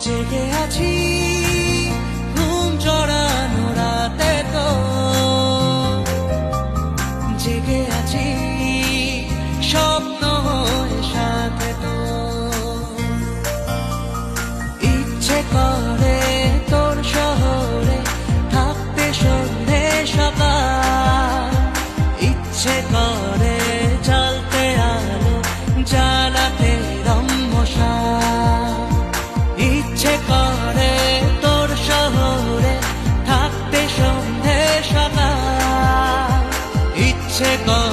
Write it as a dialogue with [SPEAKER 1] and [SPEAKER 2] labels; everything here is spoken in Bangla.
[SPEAKER 1] জেগে আছি ঘুম জড়ানো রাতে তো জেগে আছি স্বপ্ন হয়ে সাথে তো ইচ্ছে করে তোর শহরে থাকতে সন্ধে সকাল ইচ্ছে করে জ্বালতে আলো জ্বালাতে রম্মশা ইচ্ছে করে তোর শহরে থাকতে সন্ধে সকাল ইচ্ছে করে